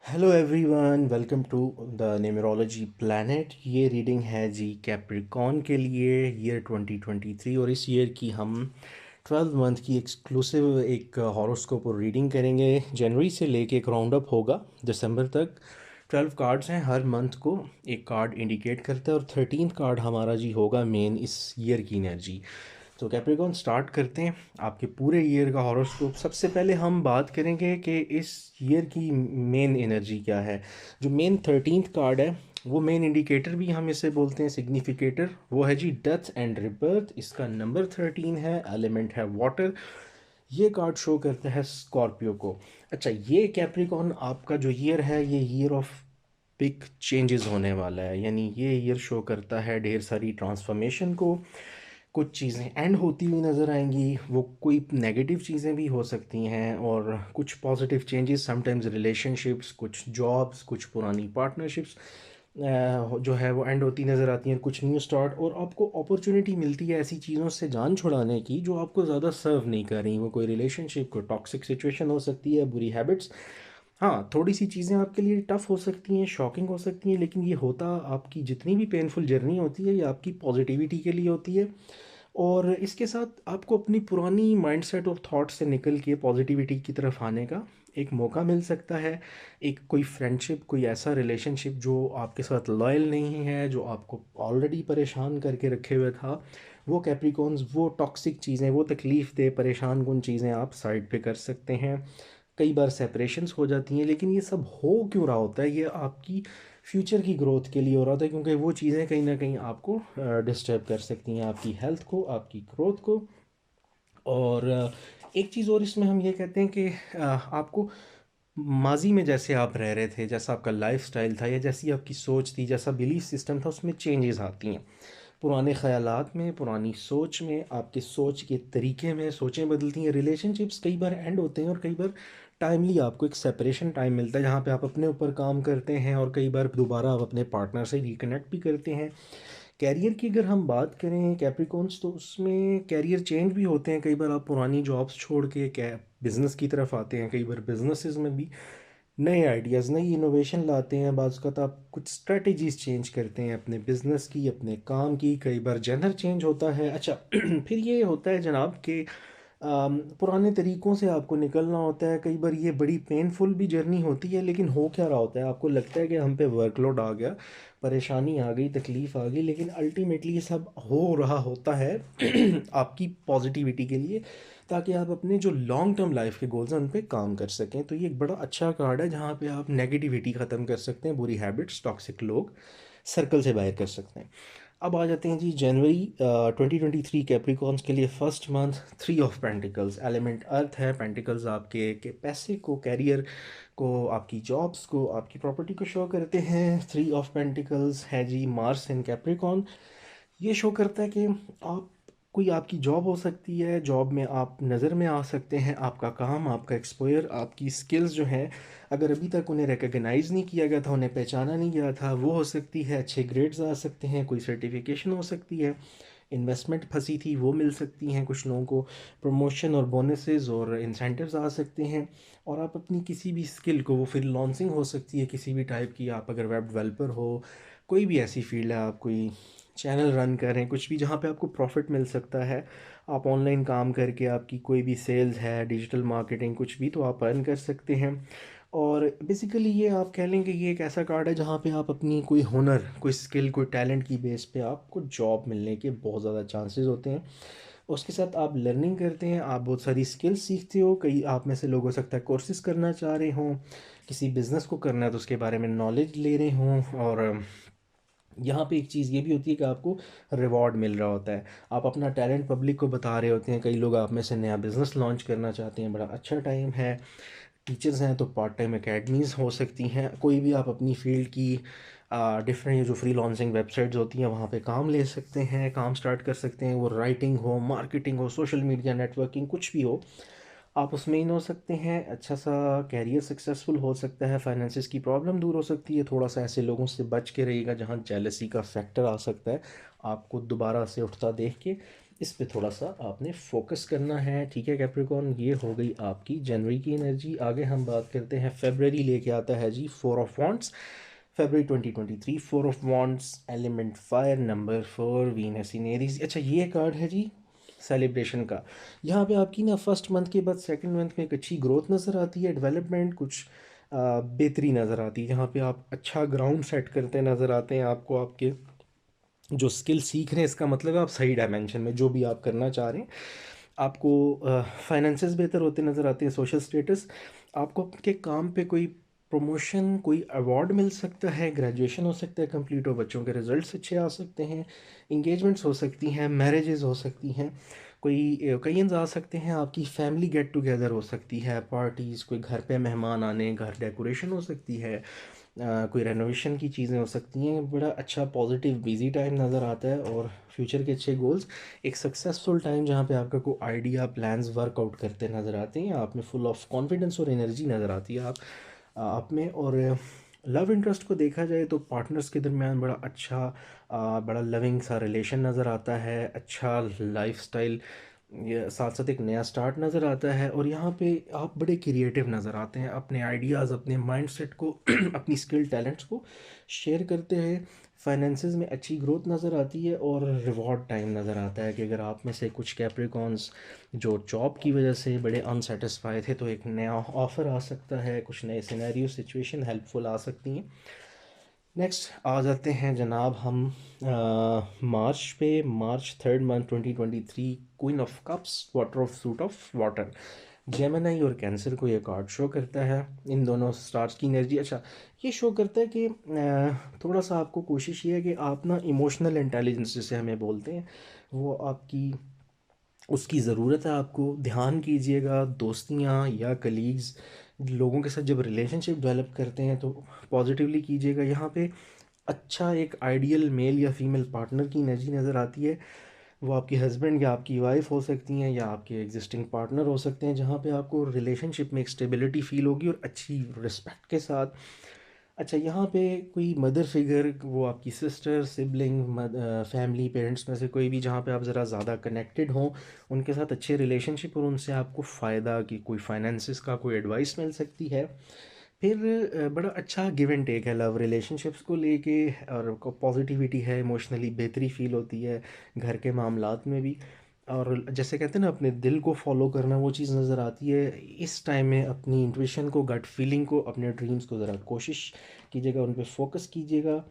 Hello everyone, welcome to the numerology planet. ये reading है जी कैप्रिकॉन के लिए ईयर 2023, और इस ईयर की हम 12 मंथ की एक्सक्लूसिव एक हॉरोस्कोप और रीडिंग करेंगे। जनवरी से लेके एक राउंड अप होगा दिसंबर तक। 12 कार्ड्स हैं, हर मंथ को एक कार्ड इंडिकेट करता है, और 13th कार्ड हमारा जी होगा मेन इस ईयर की एनर्जी। तो कैप्रिकॉन स्टार्ट करते हैं आपके पूरे ईयर का हॉरोस्कोप। सबसे पहले हम बात करेंगे कि इस ईयर की मेन एनर्जी क्या है। जो मेन 13th कार्ड है, वो मेन इंडिकेटर भी हम इसे बोलते हैं, सिग्निफिकेटर, वो है जी डेथ एंड रिबर्थ। इसका नंबर 13 है, एलिमेंट है वाटर। ये कार्ड शो करता है स्कॉर्पियो को। अच्छा, ये कैप्रिकॉन आपका जो ईयर है, ये ईयर ऑफ बिग चेंजेस होने वाला है। यानी ये ईयर शो करता है ढेर सारी ट्रांसफॉर्मेशन को। कुछ चीज़ें एंड होती हुई नज़र आएंगी, वो कोई नेगेटिव चीज़ें भी हो सकती हैं, और कुछ पॉजिटिव चेंजेस, समटाइम्स रिलेशनशिप्स, कुछ जॉब्स, कुछ पुरानी पार्टनरशिप्स जो है वो एंड होती नज़र आती हैं। कुछ न्यू स्टार्ट, और आपको अपॉर्चुनिटी मिलती है ऐसी चीज़ों से जान छुड़ाने की जो आपको ज़्यादा सर्व नहीं कर रही। वो कोई रिलेशनशिप, कोई टॉक्सिक सिचुएशन हो सकती है, बुरी हैबिट्स। हाँ, थोड़ी सी चीज़ें आपके लिए टफ़ हो सकती हैं, शॉकिंग हो सकती हैं, लेकिन ये होता, आपकी जितनी भी पेनफुल जर्नी होती है, ये आपकी पॉजिटिविटी के लिए होती है। और इसके साथ आपको अपनी पुरानी माइंडसेट और थॉट से निकल के पॉजिटिविटी की तरफ आने का एक मौका मिल सकता है। एक कोई फ्रेंडशिप, कोई ऐसा रिलेशनशिप जो आपके साथ लॉयल नहीं है, जो आपको ऑलरेडी परेशान करके रखे हुए था, वो कैप्रिकॉन्स, वो टॉक्सिक चीज़ें, वो तकलीफ़ दे, परेशान कुन चीज़ें आप साइड पे कर सकते हैं। कई बार सेपरेशंस हो जाती हैं, लेकिन ये सब हो क्यों रहा होता है, ये आपकी फ्यूचर की ग्रोथ के लिए हो रहा था, क्योंकि वो चीज़ें कहीं ना कहीं आपको डिस्टर्ब कर सकती हैं, आपकी हेल्थ को, आपकी ग्रोथ को। और एक चीज़ और इसमें हम ये कहते हैं कि आपको माजी में जैसे आप रह रहे थे, जैसा आपका लाइफ स्टाइल था, या जैसी आपकी सोच थी, जैसा बिलीफ सिस्टम था, उसमें चेंजेस आती हैं। पुराने ख़यालात में, पुरानी सोच में, आपके सोच के तरीके में सोचें बदलती हैं। रिलेशनशिप्स कई बार एंड होते हैं, और कई बार टाइमली आपको एक सेपरेशन टाइम मिलता है जहाँ पे आप अपने ऊपर काम करते हैं, और कई बार दोबारा आप अपने पार्टनर से रिकनेक्ट भी करते हैं। कैरियर की अगर हम बात करें कैप्रिकॉन्स, तो उसमें कैरियर चेंज भी होते हैं। कई बार आप पुरानी जॉब्स छोड़ के बिज़नेस की तरफ आते हैं। कई बार बिजनेसेस में भी नए आइडियाज़, नई इनोवेशन लाते हैं। बाज़ का तो आप कुछ स्ट्रेटजीज चेंज करते हैं अपने बिजनेस की, अपने काम की। कई बार जेंडर चेंज होता है। अच्छा फिर ये होता है जनाब कि पुराने तरीक़ों से आपको निकलना होता है। कई बार ये बड़ी पेनफुल भी जर्नी होती है, लेकिन हो क्या रहा होता है, आपको लगता है कि हम पे वर्कलोड आ गया, परेशानी आ गई, तकलीफ़ आ गई, लेकिन अल्टीमेटली ये सब हो रहा होता है आपकी पॉजिटिविटी के लिए, ताकि आप अपने जो लॉन्ग टर्म लाइफ के गोल्स हैं उन पे काम कर सकें। तो ये एक बड़ा अच्छा कार्ड है जहाँ पे आप नेगेटिविटी ख़त्म कर सकते हैं, बुरी हैबिट्स, टॉक्सिक लोग सर्कल से बाहर कर सकते हैं। अब आ जाते हैं जी जनवरी 2023 कैप्रिकॉन्स के लिए। First month, 3 of pentacles, element earth है। पेंटिकल्स आपके के पैसे को, कैरियर को, आपकी जॉब्स को, आपकी प्रॉपर्टी को शो करते हैं। 3 ऑफ पेंटिकल्स है जी मार्स इन कैप्रिकॉन। ये शो करता है कि आप, कोई आपकी जॉब हो सकती है, जॉब में आप नज़र में आ सकते हैं। आपका काम, आपका एक्सपोयर, आपकी स्किल्स जो हैं, अगर अभी तक उन्हें रिकग्नाइज़ नहीं किया गया था, उन्हें पहचाना नहीं गया था, वो हो सकती है। अच्छे ग्रेड्स आ सकते हैं, कोई सर्टिफिकेशन हो सकती है, इन्वेस्टमेंट फंसी थी वो मिल सकती हैं कुछ लोगों को, प्रमोशन और बोनसेस और इंसेंटिव्स आ सकते हैं। और आप अपनी किसी भी स्किल को, वो फ्रीलांसिंग हो सकती है किसी भी टाइप की, आप अगर वेब डेवलपर हो, कोई भी ऐसी फील्ड है, आप कोई चैनल रन करें, कुछ भी जहाँ पे आपको प्रॉफिट मिल सकता है, आप ऑनलाइन काम करके, आपकी कोई भी सेल्स है, डिजिटल मार्केटिंग, कुछ भी, तो आप अर्न कर सकते हैं। और बेसिकली ये आप कह लें कि ये एक ऐसा कार्ड है जहाँ पे आप अपनी कोई हुनर, कोई स्किल, कोई टैलेंट की बेस पे आपको जॉब मिलने के बहुत ज़्यादा चांसेस होते हैं। उसके साथ आप लर्निंग करते हैं, आप बहुत सारी स्किल्स सीखते हो। कई आप में से लोग हो सकता है कोर्सेज करना चाह रहे हों, किसी बिज़नेस को करना है तो उसके बारे में नॉलेज ले रहे हों। और यहाँ पे एक चीज़ ये भी होती है कि आपको रिवॉर्ड मिल रहा होता है, आप अपना टैलेंट पब्लिक को बता रहे होते हैं। कई लोग आप में से नया बिज़नेस लॉन्च करना चाहते हैं, बड़ा अच्छा टाइम है। टीचर्स हैं तो पार्ट टाइम एकेडमीज़ हो सकती हैं। कोई भी आप अपनी फील्ड की डिफरेंट, ये जो फ्रीलांसिंग वेबसाइट्स होती हैं वहाँ पे काम ले सकते हैं, काम स्टार्ट कर सकते हैं। वो राइटिंग हो, मार्केटिंग हो, सोशल मीडिया, नेटवर्किंग, कुछ भी हो, आप उसमें इन हो सकते हैं। अच्छा सा कैरियर सक्सेसफुल हो सकता है, फाइनेंसिस की प्रॉब्लम दूर हो सकती है। थोड़ा सा ऐसे लोगों से बच के रहिएगा जहाँ जेलसी का फैक्टर आ सकता है आपको दोबारा से उठता देख के। इस पे थोड़ा सा आपने फोकस करना है, ठीक है कैप्रिकॉर्न। ये हो गई आपकी जनवरी की एनर्जी। आगे हम बात करते हैं फरवरी लेके आता है जी फोर ऑफ वॉन्ट्स। फरवरी 2023, four of wands, element fire, number 4, Venus in Aries. अच्छा ये कार्ड है जी सेलिब्रेशन का। यहाँ पे आपकी ना फर्स्ट मंथ के बाद सेकंड मंथ में एक अच्छी ग्रोथ नज़र आती है, डेवलपमेंट कुछ बेहतरी नज़र आती है। यहाँ पे आप अच्छा ग्राउंड सेट करते नज़र आते हैं। आपको आपके जो स्किल सीख रहे हैं, इसका मतलब है आप सही डायमेंशन में जो भी आप करना चाह रहे हैं, आपको फाइनेंसेस बेहतर होते नज़र आते हैं, सोशल स्टेटस, आपको आपके काम पे कोई प्रमोशन, कोई अवार्ड मिल सकता है, ग्रेजुएशन हो सकता है कंप्लीट, हो बच्चों के रिजल्ट्स अच्छे आ सकते हैं, इंगेजमेंट्स हो सकती हैं, मैरिजेस हो सकती हैं, कोई कई आ सकते हैं, आपकी फैमिली गेट टुगेदर हो सकती है, पार्टीज़, कोई घर पे मेहमान आने, घर डेकोरेशन हो सकती है, कोई रेनोवेशन की चीज़ें हो सकती हैं। बड़ा अच्छा पॉजिटिव बिजी टाइम नज़र आता है और फ्यूचर के अच्छे गोल्स, एक सक्सेसफुल टाइम जहाँ पे आपका कोई आइडिया प्लान्स वर्कआउट करते नज़र आते हैं, आप में फुल ऑफ कॉन्फिडेंस और एनर्जी नज़र आती है आप में। और लव इंटरेस्ट को देखा जाए तो पार्टनर्स के दरमियान बड़ा अच्छा बड़ा लविंग सा रिलेशन नज़र आता है, अच्छा लाइफस्टाइल, ये साथ साथ एक नया स्टार्ट नज़र आता है। और यहाँ पे आप बड़े क्रिएटिव नज़र आते हैं, अपने आइडियाज़, अपने माइंडसेट को अपनी स्किल टैलेंट्स को शेयर करते हैं। फाइनेंसेस में अच्छी ग्रोथ नज़र आती है और रिवॉर्ड टाइम नज़र आता है कि अगर आप में से कुछ कैप्रिकॉन्स जो जॉब की वजह से बड़े अनसेटिस्फाई थे, तो एक नया ऑफ़र आ सकता है, कुछ नए सिनेरियो सिचुएशन हेल्पफुल आ सकती हैं। नेक्स्ट आ जाते हैं जनाब हम मार्च पे। March third month 2023, queen of cups, water of suit of water, Gemini और कैंसर को ये कार्ड शो करता है। इन दोनों स्टार्स की एनर्जी, अच्छा ये शो करता है कि थोड़ा सा आपको कोशिश ये है कि आप ना इमोशनल इंटेलिजेंस जिसे हमें बोलते हैं, वो आपकी उसकी ज़रूरत है, आपको ध्यान कीजिएगा। दोस्तियाँ या कलीग्स लोगों के साथ जब रिलेशनशिप डेवलप करते हैं तो पॉजिटिवली कीजिएगा। यहाँ पे अच्छा एक आइडियल मेल या फीमेल पार्टनर की एनर्जी नज़र आती है। वो आपके हस्बैंड या आपकी वाइफ हो सकती हैं या आपके एग्जिस्टिंग पार्टनर हो सकते हैं, जहाँ पे आपको रिलेशनशिप में एक स्टेबिलिटी फील होगी और अच्छी रिस्पेक्ट के साथ। अच्छा यहाँ पे कोई मदर फिगर, वो आपकी सिस्टर, सिबलिंग, फैमिली, पेरेंट्स में से कोई भी जहाँ पे आप ज़रा ज़्यादा कनेक्टेड हों, उनके साथ अच्छे रिलेशनशिप और उनसे आपको फ़ायदा की कोई फाइनेंसिस का कोई एडवाइस मिल सकती है। फिर बड़ा अच्छा गिव एंड टेक है लव रिलेशनशिप्स को लेके, और पॉजिटिविटी है, इमोशनली बेहतरी फील होती है घर के मामलात में भी। और जैसे कहते हैं ना अपने दिल को फॉलो करना, वो चीज़ नज़र आती है इस टाइम में। अपनी इंट्यूशन को, गट फीलिंग को, अपने ड्रीम्स को ज़रा कोशिश कीजिएगा, उन पे फोकस कीजिएगा।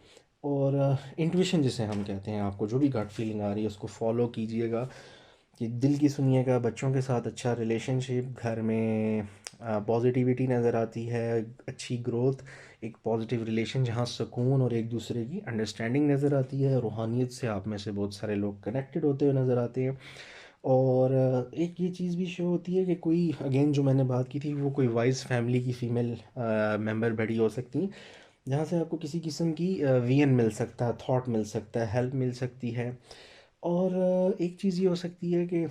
और इंट्यूशन जिसे हम कहते हैं, आपको जो भी गट फीलिंग आ रही है उसको फॉलो कीजिएगा, कि दिल की सुनिएगा। बच्चों के साथ अच्छा रिलेशनशिप, घर में पॉजिटिविटी नज़र आती है, अच्छी ग्रोथ, एक पॉजिटिव रिलेशन जहाँ सुकून और एक दूसरे की अंडरस्टैंडिंग नज़र आती है। रूहानियत से आप में से बहुत सारे लोग कनेक्टेड होते हुए नज़र आते हैं। और एक ये चीज़ भी शो होती है कि कोई, अगेन जो मैंने बात की थी, वो कोई वाइज फैमिली की फ़ीमेल मेंबर बड़ी हो सकती हैं, जहाँ से आपको किसी किस्म की वियन मिल सकता है, थॉट मिल सकता है, हेल्प मिल सकती है। और एक चीज़ ये हो सकती है कि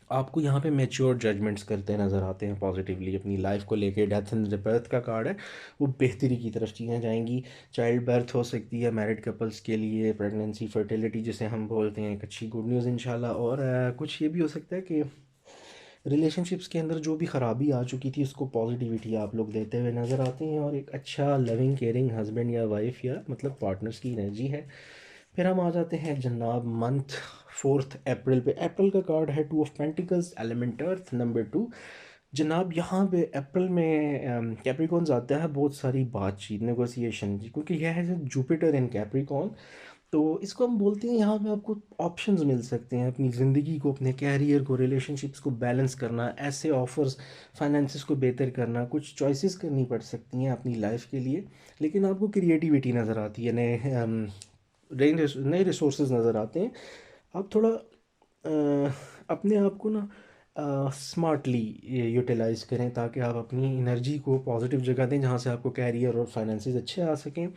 आपको यहाँ पे मैच्योर जजमेंट्स करते नज़र आते हैं पॉजिटिवली अपनी लाइफ को लेके। डेथ एंड रिबर्थ का कार्ड है, वो बेहतरी की तरफ चीज़ें जाएंगी। चाइल्ड बर्थ हो सकती है मैरिड कपल्स के लिए, प्रेगनेंसी, फर्टिलिटी जिसे हम बोलते हैं, एक अच्छी गुड न्यूज़ इंशाल्लाह। और कुछ ये भी हो सकता है कि रिलेशनशिप्स के अंदर जो भी ख़राबी आ चुकी थी उसको पॉजिटिविटी आप लोग देते हुए नज़र आते हैं, और एक अच्छा लविंग केयरिंग हस्बैंड या वाइफ या मतलब पार्टनर्स की एनर्जी है। फिर हम आ जाते हैं जनाब मंथ फोर्थ अप्रैल पे। अप्रैल का कार्ड है two of pentacles, element earth, number 2। जनाब यहाँ पे अप्रैल में कैप्रिकॉन्स आता है बहुत सारी बातचीत, नेगोशिएशन, क्योंकि यह है जुपिटर इन कैप्रिकॉन। तो इसको हम बोलते हैं, यहाँ पे आपको ऑप्शंस मिल सकते हैं अपनी ज़िंदगी को, अपने कैरियर को, रिलेशनशिप्स को बैलेंस करना, ऐसे ऑफर्स, फाइनेंसिस को बेहतर करना, कुछ चॉइसेस करनी पड़ सकती हैं अपनी लाइफ के लिए। लेकिन आपको क्रिएटिविटी नज़र आती है, नए रिसोर्सेज नज़र आते हैं। आप थोड़ा अपने आप को ना स्मार्टली यूटिलाइज़ करें, ताकि आप अपनी एनर्जी को पॉजिटिव जगह दें जहाँ से आपको कैरियर और फाइनेंसेस अच्छे आ सकें।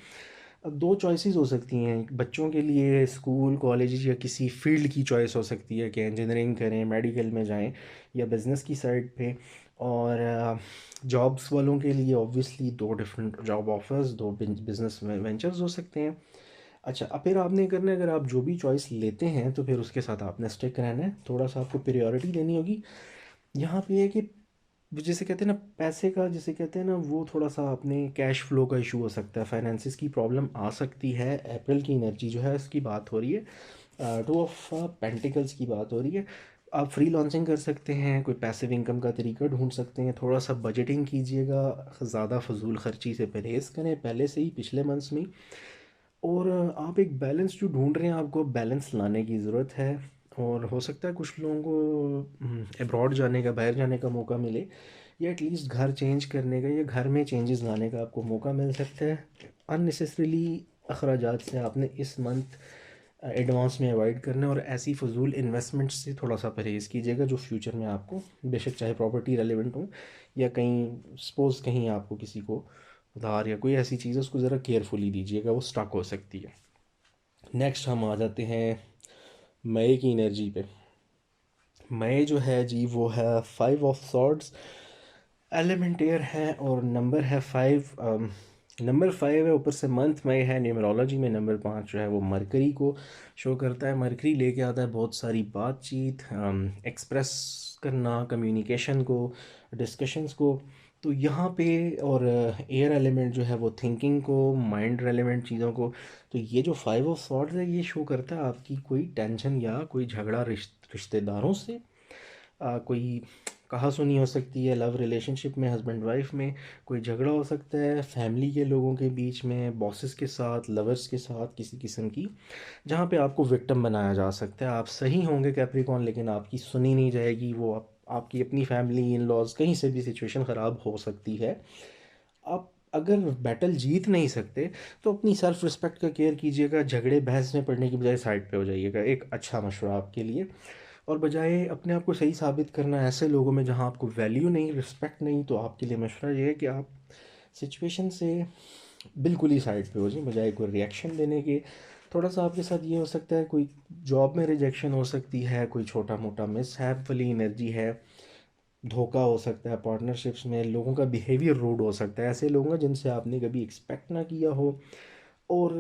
अब दो चॉइसेस हो सकती हैं बच्चों के लिए, स्कूल, कॉलेज या किसी फील्ड की चॉइस हो सकती है कि इंजीनियरिंग करें, मेडिकल में जाएं, या बिज़नेस की साइड पे। और जॉब्स वालों के लिए ऑब्वियसली दो डिफरेंट जॉब ऑफर्स, दो बिजनेस वेंचर्स हो सकते हैं। अच्छा, अब फिर आपने करना है, अगर आप जो भी चॉइस लेते हैं तो फिर उसके साथ आपने स्टिक रहना है, थोड़ा सा आपको प्रायोरिटी देनी होगी। यहाँ पे है कि जिसे कहते हैं ना पैसे का, जिसे कहते हैं ना, वो थोड़ा सा अपने कैश फ्लो का इशू हो सकता है, फाइनेंसिस की प्रॉब्लम आ सकती है। अप्रैल की एनर्जी जो है इसकी बात हो रही है, टू ऑफ पेंटिकल्स की बात हो रही है। आप फ्री लॉन्चिंग कर सकते हैं, कोई पैसिव इनकम का तरीका ढूंढ सकते हैं, थोड़ा सा बजटिंग कीजिएगा, ज़्यादा फजूल खर्ची से परहेज़ करें पहले से ही, पिछले मंथ्स में। और आप एक बैलेंस जो ढूंढ रहे हैं, आपको बैलेंस लाने की ज़रूरत है। और हो सकता है कुछ लोगों को अब्रॉड जाने का, बाहर जाने का मौका मिले, या एटलीस्ट घर चेंज करने का या घर में चेंजेस लाने का आपको मौका मिल सकता है। अननेसेसरीली अखराजात से आपने इस मंथ एडवांस में अवॉइड करना है, और ऐसी फ़जूल इन्वेस्टमेंट से थोड़ा सा परहेज़ कीजिएगा जो फ्यूचर में आपको, बेशक चाहे प्रॉपर्टी रेलिवेंट हो या कहीं सपोज़ कहीं आपको किसी को उधार या कोई ऐसी चीज़ है, उसको ज़रा केयरफुली दीजिएगा, वो स्टक हो सकती है। नेक्स्ट हम आ जाते हैं मई की एनर्जी पे। मई जो है जी वो है 5 ऑफ सॉर्ड्स, एलिमेंट एयर है और नंबर है 5। नंबर 5 है, ऊपर से मंथ मई है। न्यूमरोलॉजी में नंबर 5 जो है वो मरकरी को शो करता है। मरकरी लेके आता है बहुत सारी बातचीत, एक्सप्रेस करना, कम्युनिकेशन को, डिस्कशंस को। तो यहाँ पे, और एयर एलिमेंट जो है वो थिंकिंग को, माइंड रेलेवेंट चीज़ों को। तो ये जो 5 ऑफ सॉर्ड्स है ये शो करता है आपकी कोई टेंशन या कोई झगड़ा रिश्तेदारों से, कोई कहा सुनी हो सकती है, लव रिलेशनशिप में, हस्बैंड वाइफ में कोई झगड़ा हो सकता है, फैमिली के लोगों के बीच में, बॉसेस के साथ, लवर्स के साथ किसी किस्म की, जहाँ पे आपको विक्टिम बनाया जा सकता है। आप सही होंगे कैप्रिकॉन, लेकिन आपकी सुनी नहीं जाएगी, वो आपकी अपनी फैमिली, इन लॉज, कहीं से भी सिचुएशन ख़राब हो सकती है। आप अगर बैटल जीत नहीं सकते तो अपनी सेल्फ रिस्पेक्ट का केयर कीजिएगा, झगड़े बहस में पड़ने की बजाय साइड पे हो जाइएगा, एक अच्छा मशवरा आपके लिए। और बजाय अपने आप को सही साबित करना ऐसे लोगों में जहां आपको वैल्यू नहीं, रिस्पेक्ट नहीं, तो आपके लिए मशवरा ये है कि आप सिचुएशन से बिल्कुल ही साइड पे हो जाए, बजाय कोई रिएक्शन देने के। थोड़ा सा आपके साथ ये हो सकता है, कोई जॉब में रिजेक्शन हो सकती है, कोई छोटा मोटा मिस हैप वाली एनर्जी है, धोखा हो सकता है, पार्टनरशिप्स में लोगों का बिहेवियर रूड हो सकता है, ऐसे लोग हैं जिनसे आपने कभी एक्सपेक्ट ना किया हो। और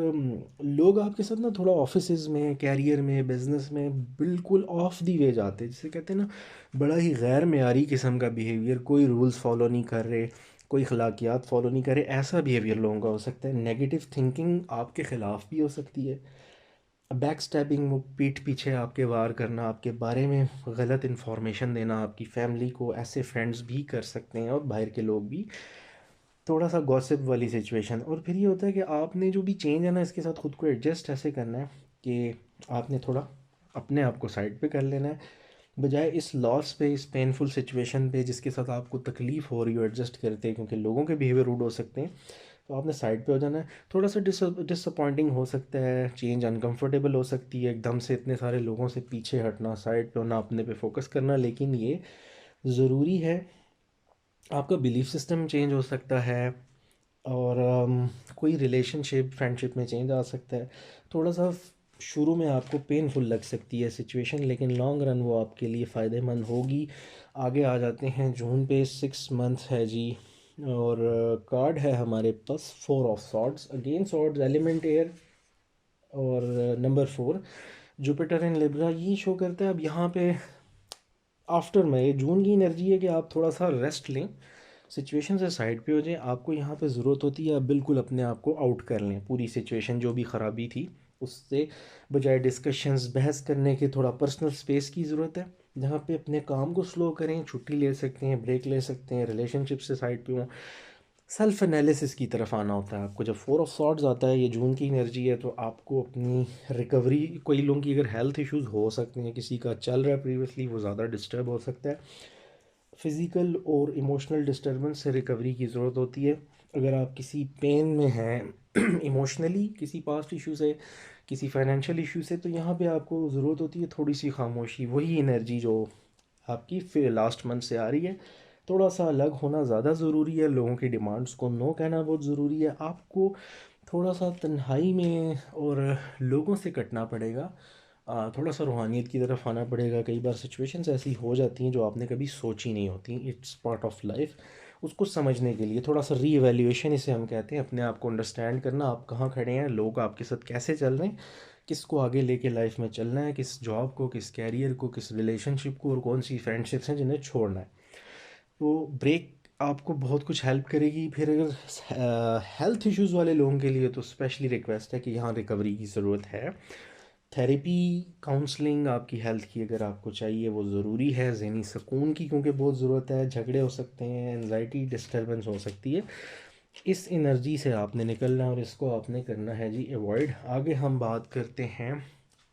लोग आपके साथ ना थोड़ा ऑफिसेज में, कैरियर में, बिजनेस में बिल्कुल ऑफ दी वे जाते हैं, जिसे कहते हैं ना बड़ा ही गैर मेयारी किस्म का बिहेवियर, कोई रूल्स फॉलो नहीं कर रहे, कोई अखलाकियात फॉलो नहीं कर रहे, ऐसा बिहेवियर लोगों का हो सकता है। नेगेटिव थिंकिंग आपके ख़िलाफ़ भी हो सकती है, बैक स्टैबिंग, वो पीठ पीछे आपके वार करना, आपके बारे में गलत इन्फॉर्मेशन देना आपकी फैमिली को, ऐसे फ्रेंड्स भी कर सकते हैं और बाहर के लोग भी। थोड़ा सा गॉसिप वाली सिचुएशन। और फिर ये होता है कि आपने जो भी चेंज है ना, इसके साथ ख़ुद को एडजस्ट ऐसे करना है कि आपने थोड़ा अपने आप को साइड पे कर लेना है, बजाय इस लॉस पे, इस पेनफुल सिचुएशन पे जिसके साथ आपको तकलीफ़ हो रही हो एडजस्ट करते, क्योंकि लोगों के बिहेवियर रूड हो सकते हैं, तो आपने साइड पे हो जाना है। थोड़ा सा डिसअपॉइंटिंग हो सकता है, चेंज अनकंफर्टेबल हो सकती है, एकदम से इतने सारे लोगों से पीछे हटना, साइड पे होना, अपने पे फोकस करना, लेकिन ये ज़रूरी है। आपका बिलीफ सिस्टम चेंज हो सकता है, और कोई रिलेशनशिप, फ्रेंडशिप में चेंज आ सकता है। थोड़ा सा शुरू में आपको पेनफुल लग सकती है सिचुएशन, लेकिन लॉन्ग रन वो आपके लिए फ़ायदेमंद होगी। आगे आ जाते हैं जून पे, 6 मंथ है जी। और कार्ड है हमारे पास 4 of swords, again swords, element air, और नंबर 4 जुपिटर इन लिब्रा। ये शो करता है अब यहाँ पे आफ्टर मई, जून की एनर्जी है कि आप थोड़ा सा रेस्ट लें, सिचुएशन से साइड पे हो जाएं। आपको यहाँ पे ज़रूरत होती है आप बिल्कुल अपने आप को आउट कर लें, पूरी सिचुएशन जो भी ख़राबी थी उससे, बजाय डिस्कशंस, बहस करने के, थोड़ा पर्सनल स्पेस की ज़रूरत है, जहाँ पे अपने काम को स्लो करें, छुट्टी ले सकते हैं, ब्रेक ले सकते हैं, रिलेशनशिप से साइड पे हों, सेल्फ एनालिसिस की तरफ आना होता है आपको। जब 4 ऑफ सॉर्ड्स आता है, ये जून की एनर्जी है, तो आपको अपनी रिकवरी, कोई लोगों की अगर हेल्थ इश्यूज हो सकते हैं, किसी का चल रहा है प्रीवियसली, वो ज़्यादा डिस्टर्ब हो सकता है, फिज़िकल और इमोशनल डिस्टर्बेंस से रिकवरी की ज़रूरत होती है। अगर आप किसी पेन में हैं इमोशनली, किसी पास्ट इशू से, किसी फाइनेंशियल इशू से, तो यहाँ पे आपको ज़रूरत होती है थोड़ी सी खामोशी, वही एनर्जी जो आपकी फिर लास्ट मंथ से आ रही है। थोड़ा सा अलग होना ज़्यादा ज़रूरी है, लोगों की डिमांड्स को नो कहना बहुत ज़रूरी है। आपको थोड़ा सा तन्हाई में और लोगों से कटना पड़ेगा, थोड़ा सा रूहानियत की तरफ आना पड़ेगा। कई बार सिचुएशंस ऐसी हो जाती हैं जो आपने कभी सोची नहीं होती, इट्स पार्ट ऑफ लाइफ। उसको समझने के लिए थोड़ा सा री एवेल्यूएशन इसे हम कहते हैं, अपने आप को अंडरस्टैंड करना, आप कहाँ खड़े हैं, लोग आपके साथ कैसे चल रहे हैं, किसको आगे लेके लाइफ में चलना है, किस जॉब को, किस कैरियर को, किस रिलेशनशिप को, और कौन सी फ्रेंडशिप्स हैं जिन्हें छोड़ना है। तो ब्रेक आपको बहुत कुछ हेल्प करेगी। फिर अगर हेल्थ इश्यूज़ वाले लोगों के लिए तो स्पेशली रिक्वेस्ट है कि यहाँ रिकवरी की ज़रूरत है। थेरेपी, काउंसलिंग आपकी हेल्थ की अगर आपको चाहिए वो ज़रूरी है। ज़हनी सुकून की क्योंकि बहुत ज़रूरत है, झगड़े हो सकते हैं, एनजाइटी डिस्टर्बेंस हो सकती है, इस एनर्जी से आपने निकलना है और इसको आपने करना है जी अवॉइड। आगे हम बात करते हैं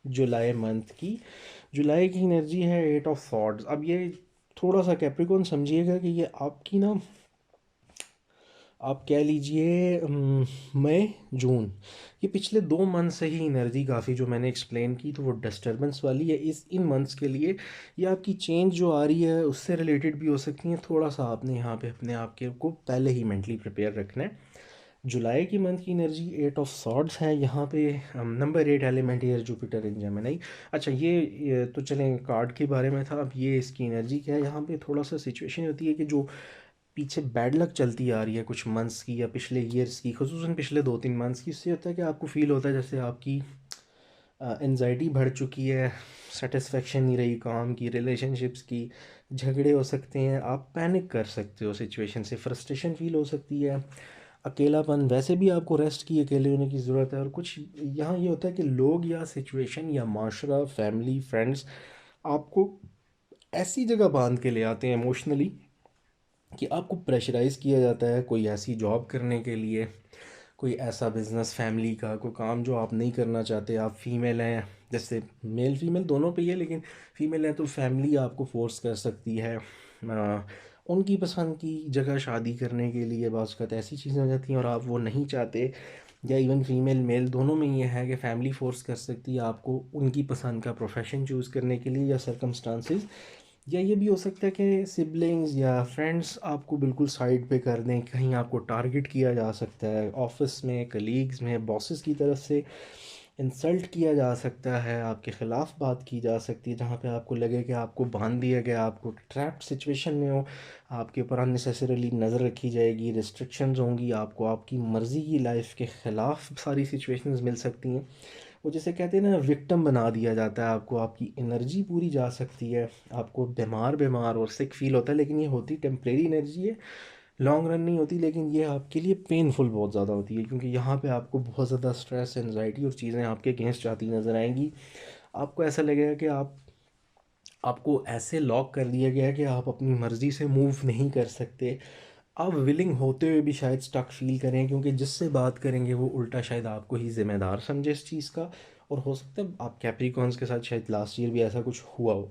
जुलाई मंथ की। जुलाई की एनर्जी है 8 ऑफ सॉर्ड्स। अब ये थोड़ा सा कैप्रिकॉन समझिएगा कि ये आपकी ना, आप कह लीजिए मई जून, ये पिछले 2 मंथ से ही एनर्जी काफ़ी जो मैंने एक्सप्लेन की तो वो डिस्टर्बेंस वाली है। इन मंथ्स के लिए ये आपकी चेंज जो आ रही है उससे रिलेटेड भी हो सकती है। थोड़ा सा आपने यहाँ पे अपने आप के को पहले ही मेंटली प्रिपेयर रखना है। जुलाई की मंथ की एनर्जी 8 ऑफ सॉर्ड्स है। यहाँ पे number 8 element year Jupiter in Gemini. अच्छा ये तो चलें कार्ड के बारे में था। अब ये इसकी एनर्जी क्या है, यहाँ पे थोड़ा सा सिचुएशन होती है कि जो पीछे बैड लक चलती आ रही है कुछ मंथ्स की या पिछले ईयर्स की, खुसूसन पिछले 2-3 मंथ्स की, इससे होता है कि आपको फील होता है जैसे आपकी एनजाइटी बढ़ चुकी है, सेटिस्फेक्शन नहीं रही काम की, रिलेशनशिप्स की, झगड़े हो सकते हैं, आप पैनिक कर सकते हो सिचुएशन से, फ्रस्ट्रेशन फील हो सकती है, अकेलापन, वैसे भी आपको रेस्ट की, अकेले होने की ज़रूरत है। और कुछ यहाँ ये होता है कि लोग या सिचुएशन या माशरा, फैमिली, फ्रेंड्स आपको ऐसी जगह बांध के ले आते हैं इमोशनली कि आपको प्रेशराइज़ किया जाता है कोई ऐसी जॉब करने के लिए, कोई ऐसा बिज़नेस, फैमिली का कोई काम जो आप नहीं करना चाहते। आप फीमेल हैं, जैसे मेल फीमेल दोनों पे ही है, लेकिन फीमेल है तो फैमिली आपको फोर्स कर सकती है उनकी पसंद की जगह शादी करने के लिए। बाज़ वक़्त ऐसी चीज़ें हो जाती हैं और आप वो नहीं चाहते। या इवन फीमेल मेल दोनों में ये है कि फैमिली फोर्स कर सकती है आपको उनकी पसंद का प्रोफेशन चूज़ करने के लिए, या सर्कमस्टांसिस। या ये भी हो सकता है कि सिबलिंग्स या फ्रेंड्स आपको बिल्कुल साइड पे कर दें, कहीं आपको टारगेट किया जा सकता है, ऑफिस में, कलीग्स में, बॉसेस की तरफ से इंसल्ट किया जा सकता है, आपके ख़िलाफ़ बात की जा सकती है, जहाँ पे आपको लगे कि आपको बांध दिया गया, आपको ट्रैप्ड सिचुएशन में हो, आपके ऊपर अननेसेसरीली नज़र रखी जाएगी, रिस्ट्रिक्शंस होंगी, आपको आपकी मर्ज़ी की लाइफ के ख़िलाफ़ सारी सिचुएशंस मिल सकती हैं। वो जैसे कहते हैं ना, विक्टिम बना दिया जाता है आपको, आपकी एनर्जी पूरी जा सकती है, आपको बीमार बीमार और सिक फील होता है। लेकिन ये होती टेम्परेरी एनर्जी है, लॉन्ग रन नहीं होती। लेकिन ये आपके लिए पेनफुल बहुत ज़्यादा होती है, क्योंकि यहाँ पे आपको बहुत ज़्यादा स्ट्रेस, एनजाइटी और चीज़ें आपके अगेंस्ट जाती नज़र आएंगी। आपको ऐसा लगेगा कि आपको ऐसे लॉक कर दिया गया है कि आप अपनी मर्ज़ी से मूव नहीं कर सकते। आप विलिंग होते हुए भी शायद स्टक फील करें, क्योंकि जिससे बात करेंगे वो उल्टा शायद आपको ही ज़िम्मेदार समझे इस चीज़ का। और हो सकता है आप कैप्रिकॉन्स के साथ शायद लास्ट ईयर भी ऐसा कुछ हुआ हो,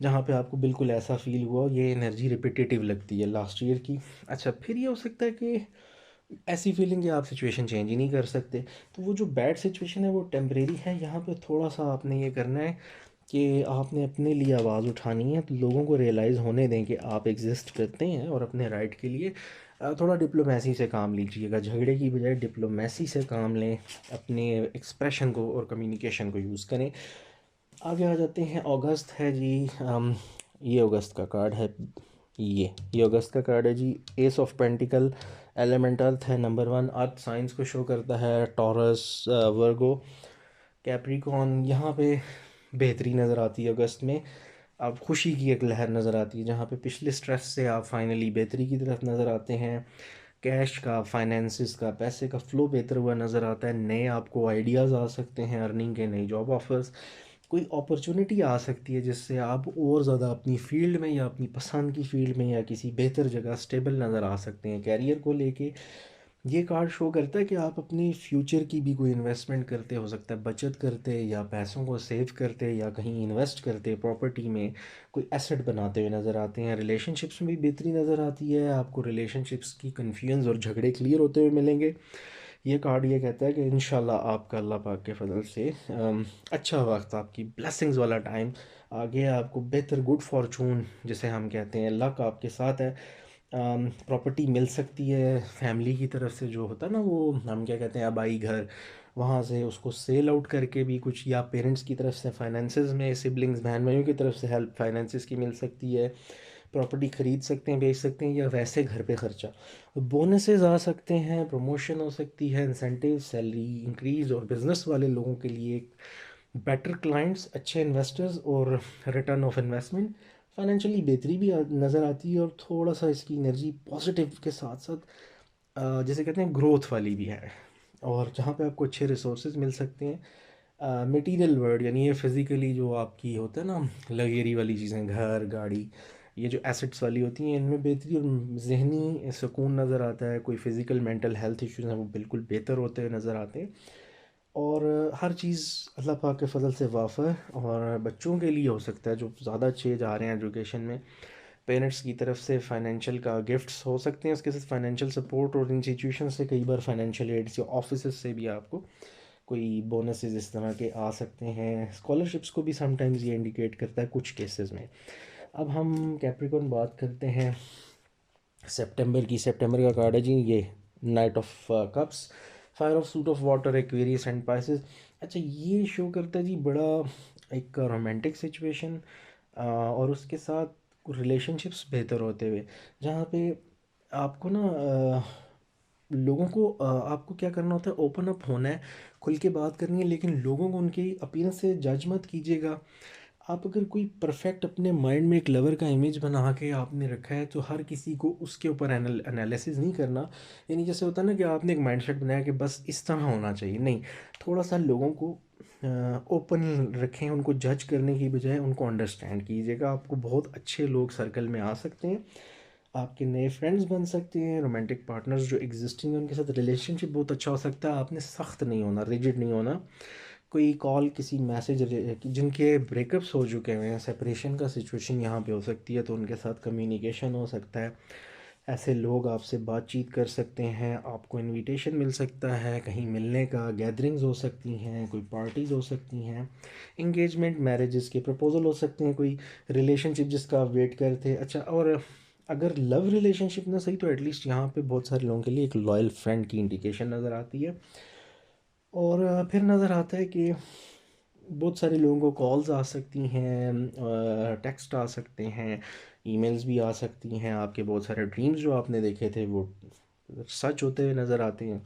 जहाँ पे आपको बिल्कुल ऐसा फील हुआ हो। ये एनर्जी रिपीटेटिव लगती है लास्ट ईयर की। अच्छा, फिर ये हो सकता है कि ऐसी फीलिंग कि आप सिचुएशन चेंज ही नहीं कर सकते। तो वो जो बैड सिचुएशन है वो टेम्परेरी है। यहाँ पे थोड़ा सा आपने ये करना है कि आपने अपने लिए आवाज़ उठानी है, तो लोगों को रियलाइज़ होने दें कि आप एग्जिस्ट करते हैं, और अपने राइट के लिए थोड़ा डिप्लोमेसी से काम लीजिएगा, झगड़े की बजाय डिप्लोमेसी से काम लें, अपने एक्सप्रेशन को और कम्युनिकेशन को यूज़ करें। आगे आ जाते हैं, अगस्त है जी। ये अगस्त का कार्ड है, ये अगस्त का कार्ड है जी, S of pentacle. Element earth है, नंबर 1 अर्थ साइंस को शो करता है, टॉरस, वर्गो, कैप्रिकॉन। यहाँ पे बेहतरी नज़र आती है अगस्त में। अब खुशी की एक लहर नज़र आती है, जहाँ पे पिछले स्ट्रेस से आप फाइनली बेहतरी की तरफ नज़र आते हैं। कैश का, फाइनेंसिस का, पैसे का फ्लो बेहतर हुआ नज़र आता है। नए आपको आइडियाज़ आ सकते हैं अर्निंग के, नई जॉब ऑफर्स, कोई अपॉर्चुनिटी आ सकती है जिससे आप और ज़्यादा अपनी फ़ील्ड में या अपनी पसंद की फ़ील्ड में या किसी बेहतर जगह स्टेबल नज़र आ सकते हैं। कैरियर को लेके ये कार्ड शो करता है कि आप अपनी फ्यूचर की भी कोई इन्वेस्टमेंट करते, हो सकता है बचत करते, या पैसों को सेव करते, या कहीं इन्वेस्ट करते, प्रॉपर्टी में कोई एसेट बनाते हुए नज़र आते हैं। रिलेशनशिप्स में भी बेहतरी नज़र आती है, आपको रिलेशनशिप्स की कन्फ्यूजन और झगड़े क्लियर होते हुए मिलेंगे। ये कार्ड ये कहता है कि इंशाल्लाह आपका अल्लाह पाक के फजल से अच्छा वक्त, आपकी ब्लेसिंग्स वाला टाइम आ गया, आपको बेहतर गुड फॉर्चून जिसे हम कहते हैं, लक आपके साथ है। प्रॉपर्टी मिल सकती है फैमिली की तरफ से, जो होता है ना वो हम क्या कहते हैं आबाई घर, वहाँ से उसको सेल आउट करके भी कुछ, या पेरेंट्स की तरफ से फाइनेंसेस में, सिबलिंग्स बहन भाइयों की तरफ से हेल्प फाइनेंसेस की मिल सकती है। प्रॉपर्टी ख़रीद सकते हैं, बेच सकते हैं, या वैसे घर पे ख़र्चा। बोनसेस आ सकते हैं, प्रमोशन हो सकती है, इंसेंटिव, सैलरी इंक्रीज़, और बिज़नेस वाले लोगों के लिए एक बेटर क्लाइंट्स, अच्छे इन्वेस्टर्स और रिटर्न ऑफ इन्वेस्टमेंट, फाइनेंशियली बेहतरी भी नज़र आती है, और थोड़ा सा इसकी एनर्जी पॉजिटिव के साथ साथ जैसे कहते हैं ग्रोथ वाली भी है। और जहाँ पे आपको अच्छे रिसोर्सेज मिल सकते हैं, मटेरियल वर्ल्ड यानी ये फिज़िकली जो आपकी होता है ना, लग्जरी वाली चीज़ें, घर, गाड़ी, ये जो एसेट्स वाली होती हैं, इनमें बेहतरी और जहनी सुकून नज़र आता है। कोई फ़िज़िकल मेंटल हेल्थ इश्यूज़ हैं वो बिल्कुल बेहतर होते हुए नज़र आते हैं। और हर चीज़ अल्लाह पाक के फ़ज़ल से वाफ़ है। और बच्चों के लिए हो सकता है जो ज़्यादा अच्छे जा रहे हैं एजुकेशन में, पेरेंट्स की तरफ से फाइनेंशियल का गिफ्ट्स हो सकते हैं, उसके साथ फाइनेंशियल सपोर्ट, और इंस्टीट्यूशन से कई बार फाइनेंशियल एड्स या ऑफिस से भी आपको कोई बोनसेस इस तरह के आ सकते हैं। स्कॉलरशिप्स को भी समटाइम्स ये इंडिकेट करता है कुछ केसेस में। अब हम कैप्रिकॉर्न बात करते हैं सितंबर की। सितंबर का कार्ड है जी ये, night of cups, fire of suit of water, Aquarius and Pisces. अच्छा, ये शो करता है जी बड़ा एक रोमांटिक सिचुएशन, और उसके साथ रिलेशनशिप्स बेहतर होते हुए, जहाँ पे आपको ना लोगों को आपको क्या करना होता है, ओपन अप होना है, खुल के बात करनी है, लेकिन लोगों को उनकी अपीयरेंस से जज मत कीजिएगा। आप अगर कोई परफेक्ट अपने माइंड में एक लवर का इमेज बना के आपने रखा है, तो हर किसी को उसके ऊपर एनालिसिस नहीं करना। यानी जैसे होता है ना कि आपने एक माइंडसेट बनाया कि बस इस तरह होना चाहिए, नहीं, थोड़ा सा लोगों को ओपन रखें, उनको जज करने की बजाय उनको अंडरस्टैंड कीजिएगा। आपको बहुत अच्छे लोग सर्कल में आ सकते हैं, आपके नए फ्रेंड्स बन सकते हैं, रोमांटिक पार्टनर्स जो एग्जिस्टिंग हैं उनके साथ रिलेशनशिप बहुत अच्छा हो सकता है। आपने सख्त नहीं होना, रिजिड नहीं होना। कोई कॉल, किसी मैसेज, जिनके ब्रेकअप्स हो चुके हैं, सेपरेशन का सिचुएशन यहाँ पे हो सकती है, तो उनके साथ कम्युनिकेशन हो सकता है। ऐसे लोग आपसे बातचीत कर सकते हैं, आपको इनविटेशन मिल सकता है कहीं मिलने का, गैदरिंग्स हो सकती हैं, कोई पार्टीज़ हो सकती हैं, इंगेजमेंट, मैरिजेस के प्रपोजल हो सकते हैं, कोई रिलेशनशिप जिसका आप वेट करते हैं। अच्छा, और अगर लव रिलेशनशिप ना सही, तो एटलीस्ट यहाँ पे बहुत सारे लोगों के लिए एक लॉयल फ्रेंड की इंडिकेशन नज़र आती है। और फिर नज़र आता है कि बहुत सारे लोगों को कॉल्स आ सकती हैं, टेक्स्ट आ सकते हैं, ईमेल्स भी आ सकती हैं। आपके बहुत सारे ड्रीम्स जो आपने देखे थे वो सच होते हुए नज़र आते हैं,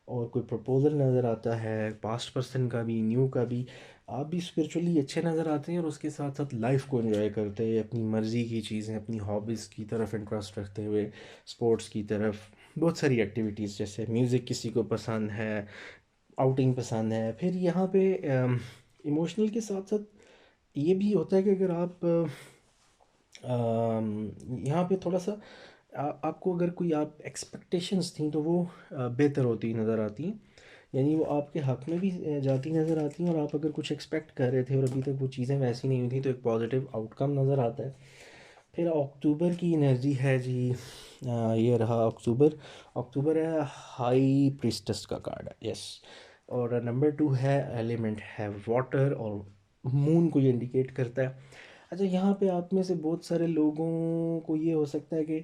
और कोई प्रपोजल नज़र आता है, पास्ट पर्सन का भी, न्यू का भी। आप भी स्पिरिचुअली अच्छे नज़र आते हैं, और उसके साथ साथ लाइफ को एंजॉय करते हैं, अपनी मर्ज़ी की चीज़ें, अपनी हॉबीज़ की तरफ इंटरेस्ट रखते हुए, स्पोर्ट्स की तरफ, बहुत सारी एक्टिविटीज़, जैसे म्यूज़िक किसी को पसंद है, आउटिंग पसंद है। फिर यहाँ पे इमोशनल के साथ साथ ये भी होता है कि अगर आप यहाँ पे थोड़ा सा आपको अगर कोई आप एक्सपेक्टेशंस थी तो वो बेहतर होती नज़र आती हैं, यानी वो आपके हक में भी जाती नज़र आती हैं। और आप अगर कुछ एक्सपेक्ट कर रहे थे और अभी तक वो चीज़ें वैसी नहीं हुई थी, तो एक पॉजिटिव आउटकम नज़र आता है। फिर अक्टूबर की एनर्जी है जी, ये रहा अक्टूबर। अक्टूबर है हाई प्रीस्टेस का कार्ड है, यस। और नंबर 2 है, एलिमेंट है वाटर, और मून को ये इंडिकेट करता है। अच्छा, यहाँ पे आप में से बहुत सारे लोगों को ये हो सकता है कि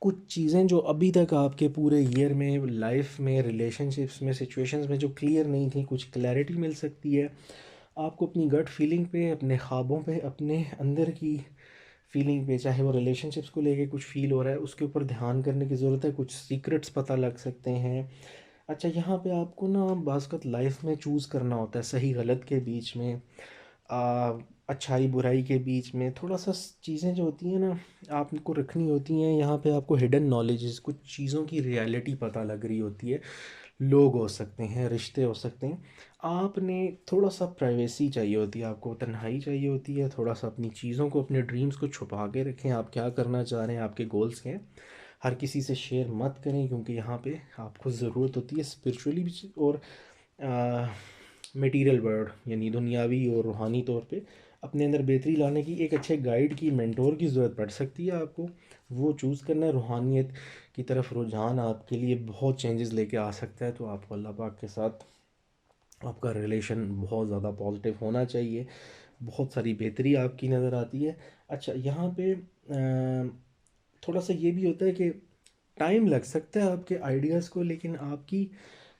कुछ चीज़ें जो अभी तक आपके पूरे ईयर में, लाइफ में, रिलेशनशिप्स में, सिचुएशंस में जो क्लियर नहीं थी, कुछ क्लैरिटी मिल सकती है। आपको अपनी गट फीलिंग पे, अपने ख्वाबों पे, अपने अंदर की फीलिंग पे, चाहे वो रिलेशनशिप्स को लेके कुछ फील हो रहा है, उसके ऊपर ध्यान करने की ज़रूरत है। कुछ सीक्रेट्स पता लग सकते हैं। अच्छा, यहाँ पे आपको ना बाज़ लाइफ में चूज़ करना होता है, सही गलत के बीच में, आ, अच्छाई बुराई के बीच में, थोड़ा सा चीज़ें जो होती हैं ना आपको रखनी होती हैं। यहाँ पे आपको हिडन नॉलेजेस, कुछ चीज़ों की रियलिटी पता लग रही होती है। लोग हो सकते हैं, रिश्ते हो सकते हैं। आपने थोड़ा सा प्राइवेसी चाहिए होती है, आपको तन्हाई चाहिए होती है, थोड़ा सा अपनी चीज़ों को, अपने ड्रीम्स को छुपा के रखें। आप क्या करना चाह रहे हैं, आपके गोल्स क्या हैं, हर किसी से शेयर मत करें, क्योंकि यहाँ पे आपको ज़रूरत होती है स्पिरिचुअली भी, और मटेरियल वर्ल्ड यानी दुनियावी और रूहानी तौर पे अपने अंदर बेहतरी लाने की एक अच्छे गाइड की, मेंटोर की ज़रूरत पड़ सकती है आपको। वो चूज़ करना है। रूहानियत की तरफ रुझान आपके लिए बहुत चेंजेस लेके आ सकता है, तो आपको अल्लाह पाक के साथ आपका रिलेशन बहुत ज़्यादा पॉजिटिव होना चाहिए। बहुत सारी बेहतरी आपकी नज़र आती है। अच्छा, यहाँ पे थोड़ा सा ये भी होता है कि टाइम लग सकता है आपके आइडियाज़ को, लेकिन आपकी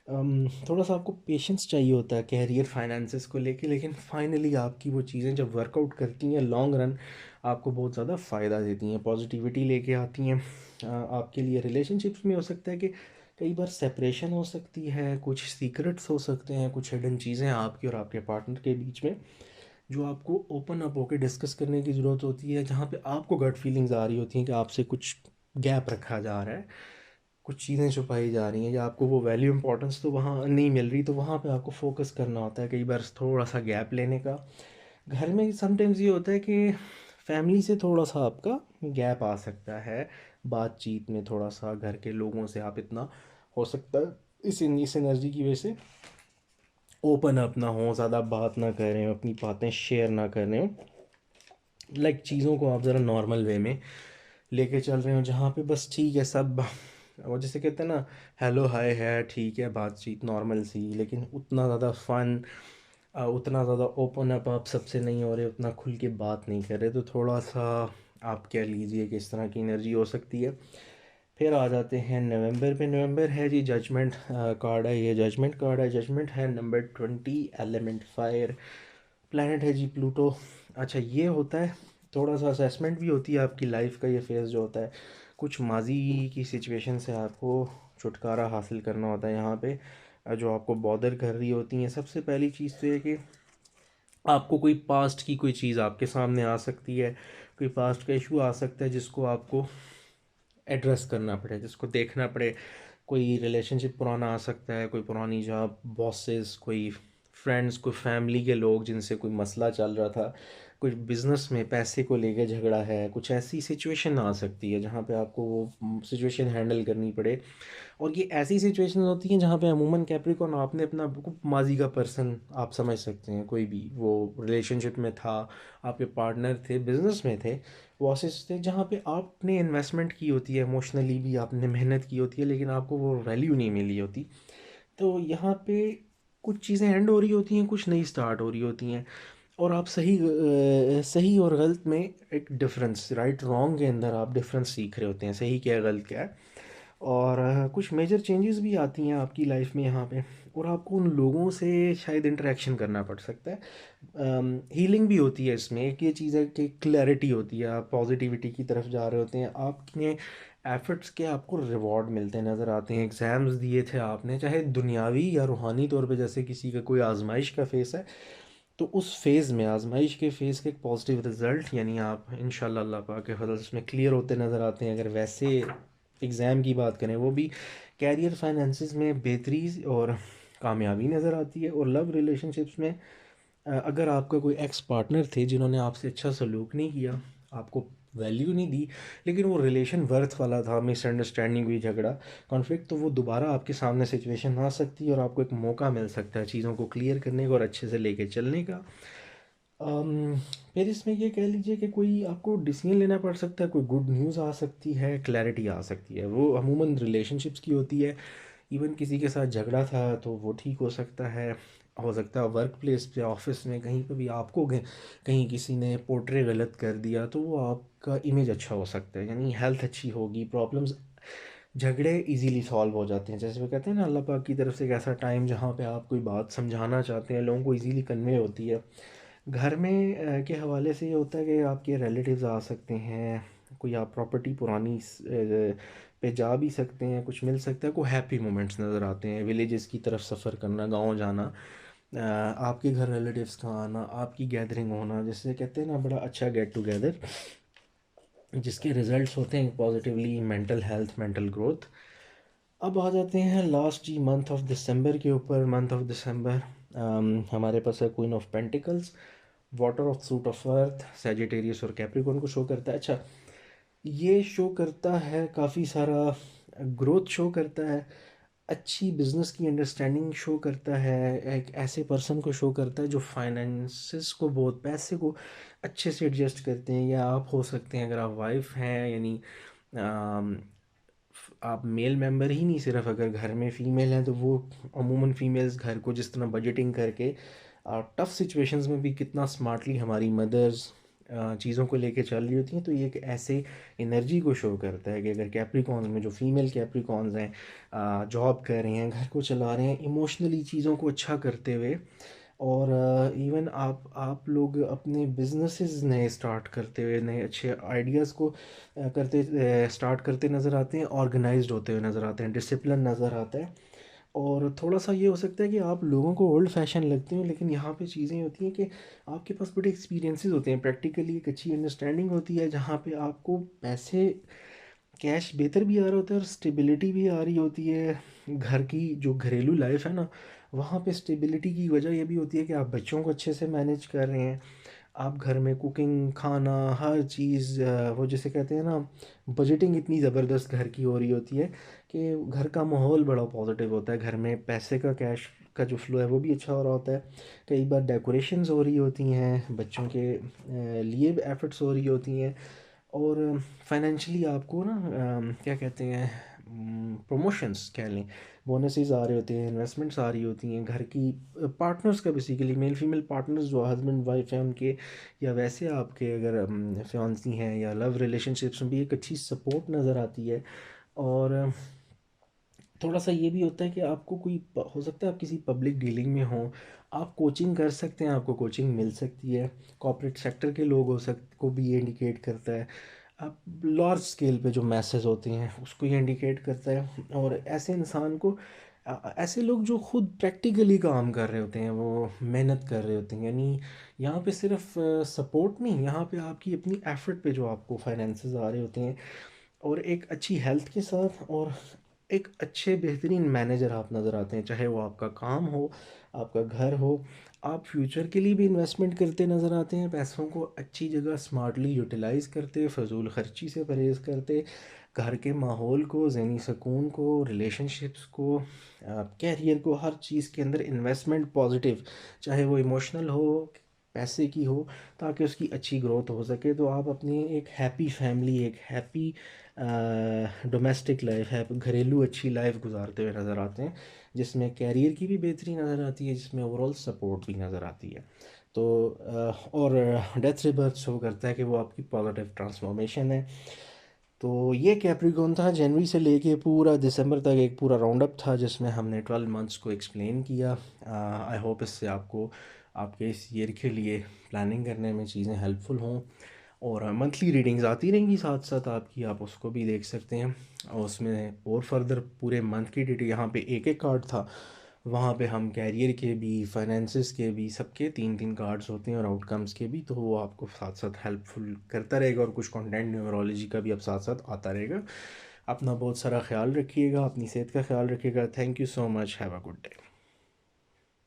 थोड़ा सा आपको पेशेंस चाहिए होता है कैरियर फाइनेंसेस को लेके, लेकिन फाइनली आपकी वो चीज़ें जब वर्कआउट करती हैं लॉन्ग रन आपको बहुत ज़्यादा फ़ायदा देती हैं, पॉजिटिविटी लेके आती हैं। आपके लिए रिलेशनशिप्स में हो सकता है कि कई बार सेपरेशन हो सकती है, कुछ सीक्रेट्स हो सकते हैं, कुछ हिडन चीज़ें आपकी और आपके पार्टनर के बीच में जो आपको ओपन अप होकर डिस्कस करने की ज़रूरत होती है, जहाँ पे आपको गट फीलिंग्स आ रही होती हैं कि आपसे कुछ गैप रखा जा रहा है, कुछ चीज़ें छुपाई जा रही हैं, या आपको वो वैल्यू इंपॉर्टेंस तो वहाँ नहीं मिल रही, तो वहाँ पे आपको फोकस करना होता है कई बार थोड़ा सा गैप लेने का। घर में समटाइम्स ये होता है कि फैमिली से थोड़ा सा आपका गैप आ सकता है, बातचीत में थोड़ा सा घर के लोगों से आप इतना हो सकता है इस एनर्जी की वजह से ओपन अप ना हो, ज़्यादा बात ना करें, अपनी बातें शेयर ना करें, लाइक चीज़ों को आप ज़रा नॉर्मल वे में लेके चल रहे हो, जहाँ पे बस ठीक है सब, वो जैसे कहते हैं ना, हेलो हाय है ठीक है, बातचीत नॉर्मल सी, लेकिन उतना ज़्यादा फन, उतना ज़्यादा ओपन अप आप सबसे नहीं हो रहे, उतना खुल के बात नहीं कर रहे, तो थोड़ा सा आप कह लीजिए कि इस तरह की एनर्जी हो सकती है। फिर आ जाते हैं नवंबर पे। नवंबर है जी जजमेंट कार्ड है, ये जजमेंट कार्ड है, जजमेंट है नंबर 20, एलिमेंट फायर, प्लैनेट है जी प्लूटो। अच्छा ये होता है थोड़ा सा असेसमेंट भी होती है आपकी लाइफ का, ये फेज़ जो होता है कुछ माजी की सिचुएशन से आपको छुटकारा हासिल करना होता है यहाँ पे, जो आपको बॉदर कर रही होती हैं। सबसे पहली चीज़ तो ये कि आपको कोई पास्ट की कोई चीज़ आपके सामने आ सकती है, कोई पास्ट का इशू आ सकता है जिसको आपको एड्रेस करना पड़े, जिसको देखना पड़े। कोई रिलेशनशिप पुराना आ सकता है, कोई पुरानी जॉब, बॉसेस, कोई फ्रेंड्स, कोई फैमिली के लोग जिनसे कोई मसला चल रहा था, कुछ बिज़नेस में पैसे को लेके झगड़ा है, कुछ ऐसी सिचुएशन आ सकती है जहाँ पे आपको वो सिचुएशन हैंडल करनी पड़े। और ये ऐसी सिचुएशन होती हैं जहाँ पे अमूमन कैप्रिकॉर्न आपने अपना बिल्कुल माजी का पर्सन आप समझ सकते हैं, कोई भी वो रिलेशनशिप में था, आपके पार्टनर थे, बिजनेस में थे, बॉसेस थे, जहाँ पे आपने इन्वेस्टमेंट की होती है, इमोशनली भी आपने मेहनत की होती है, लेकिन आपको वो वैल्यू नहीं मिली होती। तो यहाँ पे कुछ चीज़ें एंड हो रही होती हैं, कुछ नई स्टार्ट हो रही होती हैं, और आप सही और गलत में एक डिफरेंस, राइट रॉन्ग के अंदर आप डिफरेंस सीख रहे होते हैं, सही क्या है गलत क्या है। और कुछ मेजर चेंजेस भी आती हैं आपकी लाइफ में यहाँ पे, और आपको उन लोगों से शायद इंटरेक्शन करना पड़ सकता है। हीलिंग भी होती है इसमें, एक ये चीज़ है कि क्लैरिटी होती है, आप पॉजिटिविटी की तरफ जा रहे होते हैं, आपने एफर्ट्स के आपको रिवॉर्ड मिलते हैं, नज़र आते हैं। एग्ज़ाम्स दिए थे आपने, चाहे दुनियावी या रूहानी तौर पे, जैसे किसी का कोई आजमाइश का फेस है, तो उस फेज़ में, आजमाइश के फेज़ के एक पॉजिटिव रिज़ल्ट, यानी आप इंशाल्लाह अल्लाह पाक के फजल से उसमें क्लियर होते नज़र आते हैं। अगर वैसे एग्ज़ाम की बात करें, वो भी कैरियर फाइनेंसिस में बेहतरी और कामयाबी नज़र आती है। और लव रिलेशनशिप्स में अगर आपका कोई एक्स पार्टनर थे जिन्होंने आपसे अच्छा सलूक नहीं किया, आपको वैल्यू नहीं दी, लेकिन वो रिलेशन वर्थ वाला था, मिसअंडरस्टैंडिंग हुई, झगड़ा, कॉन्फ्लिक्ट, तो वो दोबारा आपके सामने सिचुएशन आ सकती है और आपको एक मौका मिल सकता है चीज़ों को क्लियर करने का और अच्छे से लेके चलने का। अम, फिर इसमें ये कह लीजिए कि कोई आपको डिसीजन लेना पड़ सकता है, कोई गुड न्यूज़ आ सकती है, क्लैरिटी आ सकती है, वो अमूमन रिलेशनशिप्स की होती है। इवन किसी के साथ झगड़ा था तो वो ठीक हो सकता है वर्क प्लेस पे, ऑफिस में, कहीं पे भी आपको कहीं किसी ने पोर्ट्रे गलत कर दिया तो वो आपका इमेज अच्छा हो सकता है, यानी हेल्थ अच्छी होगी, प्रॉब्लम्स, झगड़े इजीली सॉल्व हो जाते हैं। जैसे वो कहते हैं ना, अल्लाह पाक की तरफ से एक ऐसा टाइम जहाँ पे आप कोई बात समझाना चाहते हैं, लोगों को इजीली कन्वे होती है। घर में के हवाले से ये होता है कि आपके रिलेटिव्स आ सकते हैं, कोई आप प्रॉपर्टी पुरानी पे जा भी सकते हैं, कुछ मिल सकता है, कोई हैप्पी मोमेंट्स नज़र आते हैं, विलेजेस की तरफ सफ़र करना, गांव जाना, आपके घर रिलेटिव्स का आना, आपकी गैदरिंग होना, जैसे कहते हैं ना बड़ा अच्छा गेट टुगेदर, जिसके रिजल्ट्स होते हैं positively mental health, mental growth. अब आ जाते हैं लास्ट जी मंथ ऑफ दिसंबर के ऊपर। मंथ ऑफ दिसंबर हमारे पास है queen of pentacles, water of suit of earth, Sagittarius और कैप्रिकॉर्न को शो करता है। अच्छा ये शो करता है काफ़ी सारा ग्रोथ शो करता है, अच्छी बिजनेस की अंडरस्टैंडिंग शो करता है, एक ऐसे पर्सन को शो करता है जो फाइनेंसिस को, बहुत पैसे को अच्छे से एडजस्ट करते हैं। या आप हो सकते हैं, अगर आप वाइफ हैं, यानी अम, आप मेल मेंबर ही नहीं, सिर्फ अगर घर में फ़ीमेल हैं तो वो अमूमन फ़ीमेल्स घर को जिस तरह बजटिंग करके टफ़ सिचुएशंस में भी कितना स्मार्टली हमारी मदर्स चीज़ों को लेके चल रही होती हैं, तो ये एक ऐसे एनर्जी को शो करता है कि अगर कैप्रिकॉन्स में जो फीमेल कैप्रिकॉन्स हैं जॉब कर रहे हैं, घर को चला रहे हैं, इमोशनली चीज़ों को अच्छा करते हुए, और इवन आप लोग अपने बिजनेसेस नए स्टार्ट करते हुए, नए अच्छे आइडियाज़ को करते स्टार्ट करते नज़र आते हैं, ऑर्गेनाइज्ड होते हुए नज़र आते हैं, डिसिप्लिन नज़र आता है। और थोड़ा-सा ये हो सकता है कि आप लोगों को ओल्ड फैशन लगते हो, लेकिन यहाँ पे चीज़ें होती हैं कि आपके पास बड़े एक्सपीरियंसेस होते हैं, प्रैक्टिकली एक अच्छी अंडरस्टैंडिंग होती है, जहाँ पे आपको पैसे कैश बेहतर भी आ रहा होता है और स्टेबिलिटी भी आ रही होती है। घर की जो घरेलू लाइफ है ना, वहाँ पे स्टेबिलिटी की वजह ये भी होती है कि आप बच्चों को अच्छे से मैनेज कर रहे हैं। आप घर में कुकिंग, खाना, हर चीज़ वो जिसे कहते हैं ना, बजटिंग इतनी ज़बरदस्त घर की हो रही होती है कि घर का माहौल बड़ा पॉजिटिव होता है। घर में पैसे का, कैश का जो फ्लो है वो भी अच्छा हो रहा होता है। कई बार डेकोरेशंस हो रही होती हैं, बच्चों के लिए भी एफर्ट्स हो रही होती हैं, और फाइनेंशियली आपको ना क्या कहते हैं, प्रमोशंस कह लें, बोनसेस आ रहे होते हैं, इन्वेस्टमेंट्स आ रही होती हैं। घर की पार्टनर्स का बेसिकली मेल फीमेल पार्टनर्स जो हस्बैंड वाइफ हैं उनके, या वैसे आपके अगर फियांसी हैं या लव रिलेशनशिप्स में भी एक अच्छी सपोर्ट नज़र आती है। और थोड़ा सा ये भी होता है कि आपको कोई हो सकता है आप किसी पब्लिक डीलिंग में हो, आप कोचिंग कर सकते हैं, आपको कोचिंग मिल सकती है। कॉर्पोरेट सेक्टर के लोग हो को भी ये इंडिकेट करता है। आप लार्ज स्केल पे जो मैसेज होते हैं उसको ये इंडिकेट करता है। और ऐसे इंसान को ऐसे लोग जो खुद प्रैक्टिकली काम कर रहे होते हैं, वो मेहनत कर रहे होते हैं, यानी यहाँ पे सिर्फ सपोर्ट नहीं, यहाँ पे आपकी अपनी एफर्ट पे जो आपको फाइनेंसेस आ रहे होते हैं, और एक अच्छी हेल्थ के साथ, और एक अच्छे बेहतरीन मैनेजर आप नज़र आते हैं। चाहे वो आपका काम हो, आपका घर हो, आप फ्यूचर के लिए भी इन्वेस्टमेंट करते नज़र आते हैं, पैसों को अच्छी जगह स्मार्टली यूटिलाइज़ करते, फजूल खर्ची से परहेज़ करते, घर के माहौल को, ज़हनी सुकून को, रिलेशनशिप्स को, कैरियर को, हर चीज़ के अंदर इन्वेस्टमेंट पॉजिटिव, चाहे वो इमोशनल हो, पैसे की हो, ताकि उसकी अच्छी ग्रोथ हो सके। तो आप अपनी एक हैप्पी फैमिली, एक हैप्पी डोमेस्टिक लाइफ है, घरेलू अच्छी लाइफ गुजारते हुए नज़र आते हैं, जिसमें कैरियर की भी बेहतरी नज़र आती है, जिसमें ओवरऑल सपोर्ट भी नज़र आती है। तो और डेथ रिबर्थ शो करता है कि वो आपकी पॉजिटिव ट्रांसफॉर्मेशन है। तो ये कैप्रिकॉर्न था, जनवरी से लेके पूरा दिसंबर तक एक पूरा राउंड अप था जिसमें हमने 12 मंथ्स को एक्सप्लेन किया। आई होप इससे आपको आपके इस ईयर के लिए प्लानिंग करने में चीज़ें हेल्पफुल हों। और मंथली रीडिंग्स आती रहेंगी साथ साथ आपकी, आप उसको भी देख सकते हैं। और उसमें और फर्दर पूरे मंथ की डिटेल, यहाँ पे एक एक कार्ड था, वहाँ पे हम कैरियर के भी, फाइनेंसिस के भी, सबके तीन तीन कार्ड्स होते हैं, और आउटकम्स के भी, तो वो आपको साथ साथ हेल्पफुल करता रहेगा। और कुछ कंटेंट न्यूमरोलॉजी का भी अब साथ साथ आता रहेगा। अपना बहुत सारा ख्याल रखिएगा, अपनी सेहत का ख्याल रखिएगा। Thank you so much, have a good day.